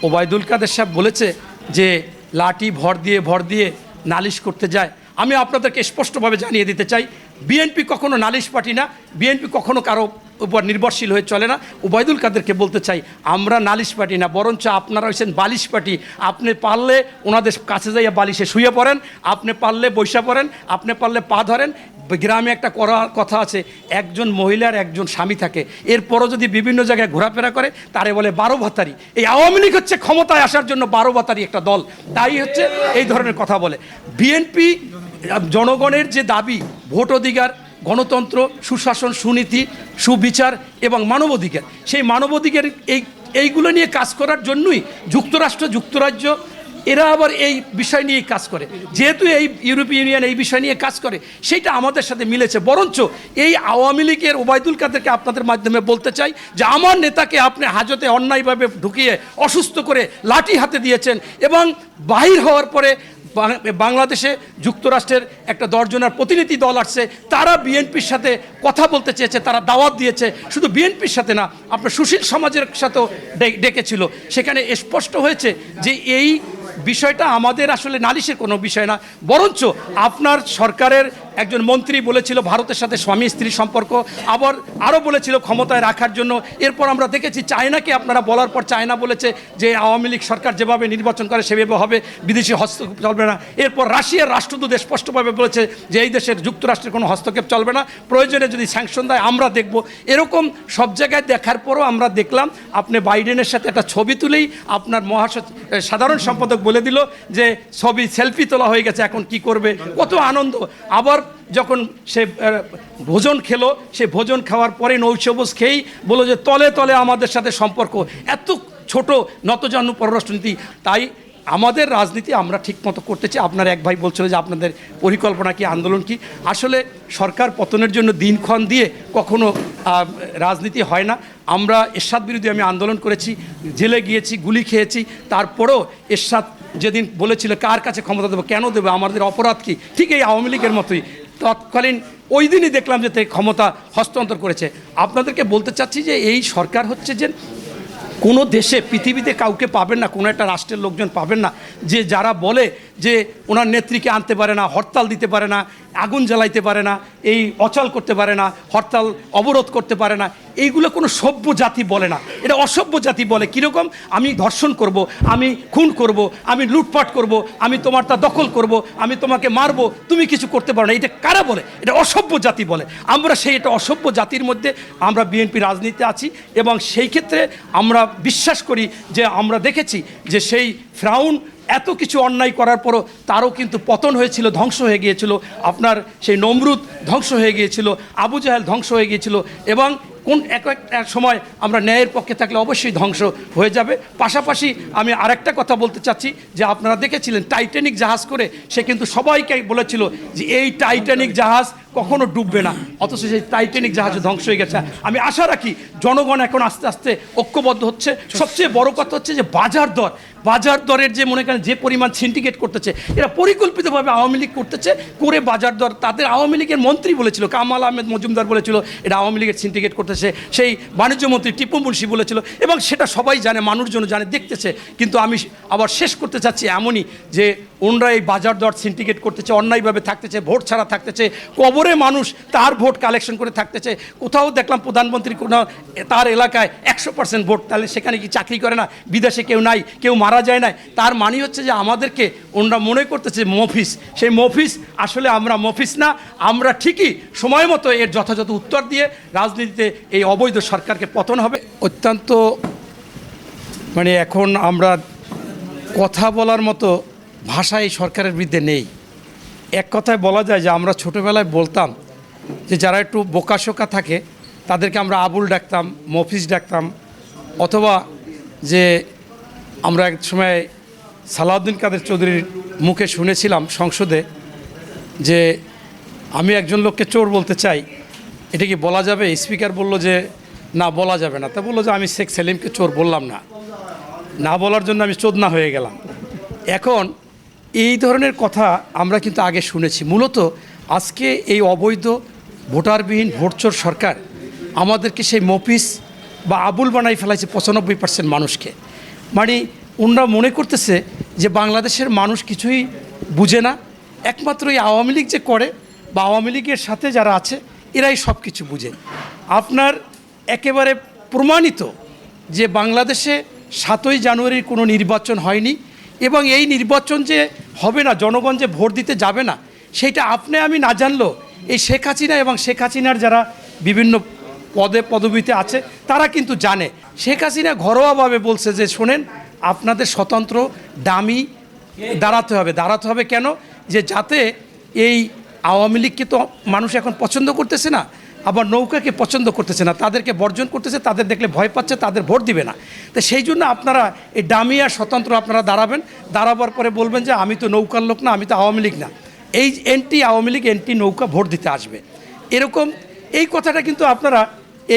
ওবায়দুল কাদের সাহেব বলেছে যে লাঠি ভর দিয়ে নালিশ করতে যায়। আমি আপনাদেরকে স্পষ্টভাবে জানিয়ে দিতে চাই, বিএনপি কখনো নালিশ পার্টি না, বিএনপি কখনো কারো উপর নির্ভরশীল হয়ে চলে না। ওবায়দুল কাদেরকে বলতে চাই, আমরা নালিশ পার্টি না, বরঞ্চ আপনারা হচ্ছেন বালিশ পার্টি। আপনি পারলে ওনাদের কাছে যাইয়া বালিশে শুয়ে পড়েন, আপনি পারলে বৈশা পড়েন, আপনি পারলে পা ধরেন। গ্রামে একটা কথা আছে, একজন মহিলার একজন স্বামী থাকে, এরপরও যদি বিভিন্ন জায়গায় ঘোরাফেরা করে তারে বলে 12 ভাতারি। এই আওয়ামী লীগ হচ্ছে ক্ষমতায় আসার জন্য 12 ভাতারি একটা দল, তাই হচ্ছে এই ধরনের কথা বলে। বিএনপি জনগণের যে দাবি ভোট অধিকার, গণতন্ত্র, সুশাসন, সুনীতি, সুবিচার এবং মানবাধিকার, সেই মানবাধিকার এইগুলো নিয়ে কাজ করার জন্যই যুক্তরাজ্য এরা আবার এই বিষয় নিয়ে কাজ করে। যেহেতু এই ইউরোপীয় ইউনিয়ন এই বিষয় নিয়ে কাজ করে, সেইটা আমাদের সাথে মিলেছে। বরঞ্চ এই আওয়ামী লীগের ওবায়দুল কাদেরকে আপনাদের মাধ্যমে বলতে চাই যে আমার নেতাকে আপনি হাজতে অন্যায়ভাবে ঢুকিয়ে অসুস্থ করে লাঠি হাতে দিয়েছেন, এবং বাহির হওয়ার পরে বাংলাদেশে যুক্তরাষ্ট্রের একটা 10 জনের প্রতিনিধি দল আসছে, তারা বিএনপির সাথে কথা বলতে চেয়েছে, তারা দাওয়াত দিয়েছে। শুধু বিএনপির সাথে না, আপনার সুশীল সমাজের সাথেও ডেকেছিল। সেখানে স্পষ্ট হয়েছে যে এই বিষয়টা আমাদের আসলে নালিশের কোনো বিষয় না, বরঞ্চ আপনার সরকারের একজন মন্ত্রী বলেছিল ভারতের সাথে স্বামী স্ত্রী সম্পর্ক, আবার আরও বলেছিল ক্ষমতায় রাখার জন্য। এরপর আমরা দেখেছি চায়নাকে আপনারা বলার পর চায়না বলেছে যে আওয়ামী লীগ সরকার যেভাবে নির্বাচন করে সেভাবে হবে, বিদেশি হস্তক্ষেপ চলবে না। এরপর রাশিয়ার রাষ্ট্রদূত স্পষ্টভাবে বলেছে যে এই দেশের যুক্তরাষ্ট্রের কোনো হস্তক্ষেপ চলবে না, প্রয়োজনে যদি স্যাংশন দেয় আমরা দেখব। এরকম সব জায়গায় দেখার পরও আমরা দেখলাম আপনি বাইডেনের সাথে একটা ছবি তুলেই আপনার সাধারণ সম্পাদক বলে দিল যে ছবি সেলফি তোলা হয়ে গেছে, এখন কি করবে, কত আনন্দ। আবার যখন সে ভোজন খেলো, সে ভোজন খাওয়ার পরে নৈশভোজ খেয়েই বলল যে তলে তলে আমাদের সাথে সম্পর্ক। এত ছোট নতজানু পররাষ্ট্রনীতি। তাই আমাদের রাজনীতি আমরা ঠিকমতো করতে চাই। আপনার এক ভাই বলছিল যে আপনাদের পরিকল্পনা কি, আন্দোলন কি। আসলে সরকার পতনের জন্য দিনক্ষণ দিয়ে কখনো রাজনীতি হয় না। আমরা এরশাদ বিরোধী আমি আন্দোলন করেছি, জেলে গিয়েছি, গুলি খেয়েছি, তারপরেও এরশাদ যেদিন বলেছিল কার কাছে ক্ষমতা দেবো, কেন দেবো, আমাদের অপরাধ কি, ঠিক এই আওয়ামী লীগের মতোই তৎকালীন ওই দিনই দেখলাম যে ক্ষমতা হস্তান্তর করেছে। আপনাদেরকে বলতে চাচ্ছি যে এই সরকার হচ্ছে যে কোনো দেশে পৃথিবীতে কাউকে পাবেন না, কোনো একটা রাষ্ট্রের লোকজন পাবেন না যে যারা বলে যে ওনার নেত্রীকে আনতে পারে না, হরতাল দিতে পারে না, আগুন জ্বালাইতে পারে না, এই অচল করতে পারে না, হরতাল অবরোধ করতে পারে না। এইগুলো কোনো সভ্য জাতি বলে না, এটা অসভ্য জাতি বলে। কীরকম, আমি ধর্ষণ করব, আমি খুন করব, আমি লুটপাট করব, আমি তোমার তা দখল করব, আমি তোমাকে মারবো, তুমি কিছু করতে পারো না। এটা কারা বলে? এটা অসভ্য জাতি বলে। আমরা এটা অসভ্য জাতির মধ্যে আমরা বিএনপি রাজনীতিতে আছি, এবং সেই ক্ষেত্রে আমরা বিশ্বাস করি যে আমরা দেখেছি যে সেই ফিরআউন এত কিছু অন্যায় করার পরও তারও কিন্তু পতন হয়েছিল, ধ্বংস হয়ে গিয়েছিল। আপনার সেই নমরুদ ধ্বংস হয়ে গিয়েছিল, আবু জাহেল ধ্বংস হয়ে গিয়েছিল, এবং কোন এক সময় আমরা ন্যায়ের পক্ষে থাকলে অবশ্যই ধ্বংস হয়ে যাবে। পাশাপাশি আমি আরেকটা কথা বলতে চাচ্ছি যে আপনারা দেখেছিলেন টাইটানিক জাহাজ করে সে কিন্তু সবাইকে বলেছিল যে এই টাইটানিক জাহাজ কখনো ডুববে না, অথচ সেই টাইটানিক জাহাজ ধ্বংস হয়ে গেছে। আমি আশা রাখি জনগণ এখন আস্তে আস্তে ঐক্যবদ্ধ হচ্ছে। সবচেয়ে বড় কথা হচ্ছে যে বাজার দরের যে মনে করেন যে পরিমাণ সিন্ডিকেট করতেছে, এরা পরিকল্পিতভাবে আওয়ামী লীগ করতেছে, করে বাজার দর তাদের আওয়ামী লীগের মন্ত্রী বলেছিল, কামাল আহমেদ মজুমদার বলেছিল এটা আওয়ামী লীগের সিন্ডিকেট করতেছে, সেই বাণিজ্য মন্ত্রী টিপু মুন্সি বলেছিল, এবং সেটা সবাই জানে, মানুষজন জানে, দেখতেছে। কিন্তু আমি আবার শেষ করতে চাচ্ছি এমনই যে ওনরা এই বাজার দর সিন্ডিকেট করতেছে, অন্যায়ভাবে থাকতেছে, ভোট ছাড়া থাকতেছে, কবরে মানুষ তার ভোট কালেকশন করে থাকতেছে। কোথাও দেখলাম প্রধানমন্ত্রী কোনো তার এলাকায় 100% ভোট, তাহলে সেখানে কি চাকরি করে না? বিদেশে কেউ নাই, কেউ মারা যায় না। তার মানে হচ্ছে যে আমাদেরকে ওনরা মনে করতেছে মফিস। সেই মফিস আসলে আমরা মফিস না, আমরা ঠিকই সময় মতো এর যথাযথ উত্তর দিয়ে রাজনীতিতে এই অবৈধ সরকারকে পতন হবে। অত্যন্ত মানে এখন আমরা কথা বলার মতো ভাষা এই সরকারের বিরুদ্ধে নেই। এক কথায় বলা যায় যে আমরা ছোটোবেলায় বলতাম যে যারা একটু বোকাশোকা থাকে তাদেরকে আমরা আবুল ডাকতাম, মফিস ডাকতাম, অথবা যে আমরা এক সময় সালাউদ্দিন কাদের চৌধুরীর মুখে শুনেছিলাম সংসদে যে আমি একজন লোককে চোর বলতে চাই, এটা কি বলা যাবে? স্পিকার বলল যে না, বলা যাবে না। তা বললো যে আমি শেখ সেলিমকে চোর বললাম না বলার জন্য আমি চোদনা হয়ে গেলাম। এখন এই ধরনের কথা আমরা কিন্তু আগে শুনেছি। মূলত আজকে এই অবৈধ ভোটারবিহীন ভোটচোর সরকার আমাদেরকে সেই মফিস বা আবুল বানাই ফেলাইছে 95% মানুষকে। মানে ওনারা মনে করতেছে যে বাংলাদেশের মানুষ কিছুই বুঝে না, একমাত্র এই আওয়ামী লীগ যে করে বা আওয়ামী লীগের সাথে যারা আছে এরাই সব কিছু বুঝে। আপনার একেবারে প্রমাণিত যে বাংলাদেশে 7ই জানুয়ারির কোনো নির্বাচন হয়নি এবং এই নির্বাচন যে হবে না, জনগণ যে ভোট দিতে যাবে না, সেইটা আপনি আমি না জানলেও এই শেখ হাসিনা এবং শেখ হাসিনার যারা বিভিন্ন পদবিতে আছে তারা কিন্তু জানে। শেখ হাসিনা ঘরোয়াভাবে বলছে যে শোনেন, আপনাদের স্বতন্ত্র ডামি দাঁড়াতে হবে কেন, যে যাতে এই আওয়ামী লীগকে তো মানুষ এখন পছন্দ করতেছে না, আবার নৌকাকে পছন্দ করতেছে না, তাদেরকে বর্জন করতেছে, তাদের দেখলে ভয় পাচ্ছে, তাদের ভোট দিবে না। তো সেই জন্য আপনারা এই ডামি আর স্বতন্ত্র আপনারা দাঁড়াবার পরে বলবেন যে আমি তো নৌকার লোক না, আমি তো আওয়ামী লীগ না, এই এন্টি আওয়ামী লীগ এন্টি নৌকা ভোট দিতে আসবে, এরকম এই কথাটা কিন্তু আপনারা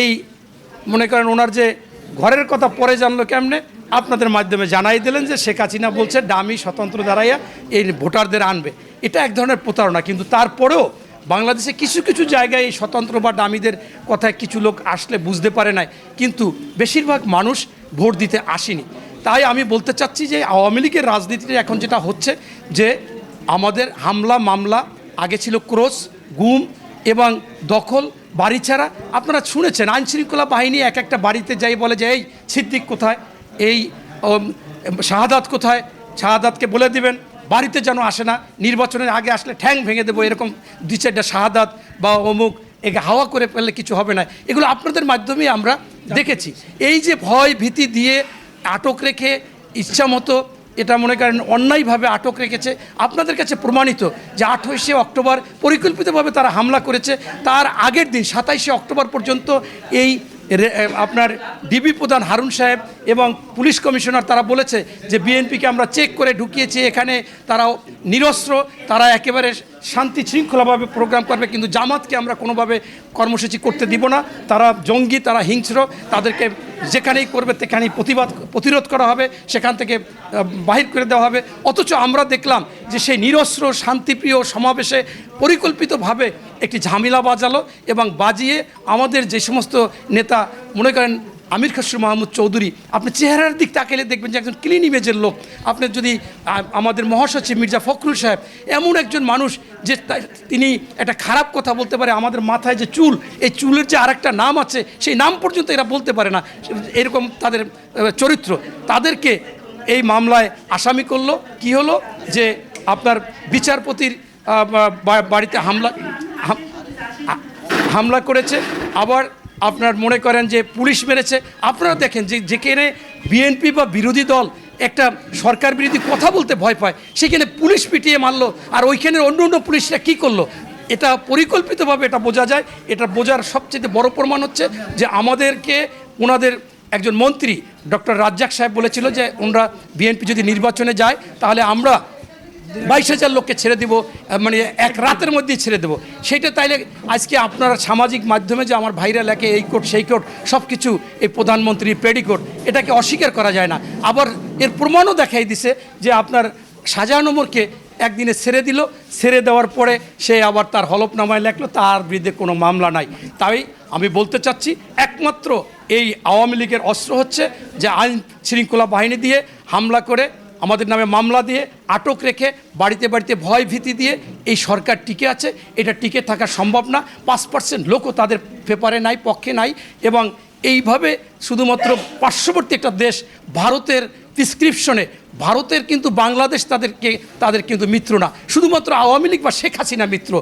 এই মনে করেন ওনার যে ঘরের কথা পরে জানলো কেমনে, আপনাদের মাধ্যমে জানাই দিলেন যে শেখ হাসিনা বলছে ডামি স্বতন্ত্র দাঁড়াইয়া এই ভোটারদের আনবে। এটা এক ধরনের প্রতারণা, কিন্তু তারপরেও বাংলাদেশে কিছু কিছু জায়গায় এই স্বতন্ত্র বা ডামিদের কথায় কিছু লোক আসলে বুঝতে পারে নাই, কিন্তু বেশিরভাগ মানুষ ভোট দিতে আসেনি। তাই আমি বলতে চাচ্ছি যে আওয়ামী লীগের রাজনীতিতে এখন যেটা হচ্ছে যে আমাদের হামলা মামলা, আগে ছিল ক্রোশ, গুম এবং দখল, বাড়ি ছাড়া। আপনারা শুনেছেন আইনশৃঙ্খলা বাহিনী এক একটা বাড়িতে যাই বলে যে এই সিদ্দিক কোথায়, এই শাহাদাত কোথায়, শাহাদাতকে বলে দিবেন বাড়িতে যেন আসে না, নির্বাচনের আগে আসলে ঠ্যাং ভেঙে দেবো, এরকম 2-4টা শাহাদাত বা অমুক একে হাওয়া করে ফেললে কিছু হবে না। এগুলো আপনাদের মাধ্যমেই আমরা দেখেছি। এই যে ভয় ভীতি দিয়ে আটক রেখে ইচ্ছামতো এটা মনে করেন অন্যায়ভাবে আটক রেখেছে, আপনাদের কাছে প্রমাণিত যে 28শে অক্টোবর পরিকল্পিতভাবে তারা হামলা করেছে। তার আগের দিন 27শে অক্টোবর পর্যন্ত এই আপনার ডিবি প্রধান হারুন সাহেব এবং পুলিশ কমিশনার তারা বলেছে যে বিএনপিকে আমরা চেক করে ঢুকিয়েছি, এখানে তারাও নিরস্ত্র, তারা একেবারে শান্তি শৃঙ্খলাভাবে প্রোগ্রাম করবে, কিন্তু জামাতকে আমরা কোনোভাবে কর্মসূচি করতে দিব না, তারা জঙ্গি, তারা হিংস্র, তাদেরকে যেখানেই করবে সেখানেই প্রতিরোধ করা হবে, সেখান থেকে বাহির করে দেওয়া হবে। অথচ আমরা দেখলাম যে সেই নিরস্ত্র শান্তিপ্রিয় সমাবেশে পরিকল্পিতভাবে একটি ঝামেলা বাজালো এবং বাজিয়ে আমাদের যে সমস্ত নেতা মনে করেন আমির খসরু মাহমুদ চৌধুরী, আপনি চেহারার দিক তাকালে দেখবেন যে একজন ক্লিন ইমেজের লোক। আপনি যদি আমাদের মহাসচিব মির্জা ফখরুল সাহেব, এমন একজন মানুষ যে তিনি একটা খারাপ কথা বলতে পারে, আমাদের মাথায় যে চুল, এই চুলের যে আরেকটা নাম আছে সেই নাম পর্যন্ত এরা বলতে পারে না, এরকম তাদের চরিত্র। তাদেরকে এই মামলায় আসামি করলো। কি হলো যে আপনার বিচারপতির বাড়িতে হামলা করেছে, আবার আপনার মনে করেন যে পুলিশ মেরেছে। আপনারা দেখেন যে যেখানে বিএনপি বা বিরোধী দল একটা সরকার বিরোধী কথা বলতে ভয় পায়, সেখানে পুলিশ পিটিয়ে মারলো, আর ওইখানে অন্য পুলিশরা কী করলো, এটা পরিকল্পিতভাবে এটা বোঝা যায়। এটা বোঝার সবচেয়ে বড় প্রমাণ হচ্ছে যে আমাদেরকে ওনাদের একজন মন্ত্রী ডক্টর রাজ্জাক সাহেব বলেছিল যে ওনারা বিএনপি যদি নির্বাচনে যায় তাহলে আমরা 22,000 লোককে ছেড়ে দেবো, মানে এক রাতের মধ্যেই ছেড়ে দেবো। সেইটা তাইলে আজকে আপনারা সামাজিক মাধ্যমে যে আমার ভাইরা লেখে এই কোর্ট সেই কোর্ট সব কিছু এই প্রধানমন্ত্রীর পেডিকোট, এটাকে অস্বীকার করা যায় না। আবার এর প্রমাণও দেখাই দিছে যে আপনার শাহজাহান ওমরকে একদিনে ছেড়ে দেওয়ার পরে সে আবার তার হলফনামায় লেখলো তার বিরুদ্ধে কোনো মামলা নাই। তাই আমি বলতে চাচ্ছি একমাত্র এই আওয়ামী লীগের অস্ত্র হচ্ছে যে আইন শৃঙ্খলা বাহিনী দিয়ে হামলা করে, আমাদের নামে মামলা দিয়ে, আটক রেখে, বাড়িতে বাড়িতে ভয় ভীতি দিয়ে এই সরকার টিকে আছে। এটা টিকে থাকা সম্ভব না। 5% লোকও তাদের পেপারে নাই, পক্ষে নাই। এবং এইভাবে শুধুমাত্র পার্শ্ববর্তী একটা দেশ ভারতের প্রেসক্রিপশনে, ভারতের কিন্তু বাংলাদেশ তাদের কিন্তু মিত্র না, শুধুমাত্র আওয়ামী লীগ বা শেখ হাসিনা মিত্র।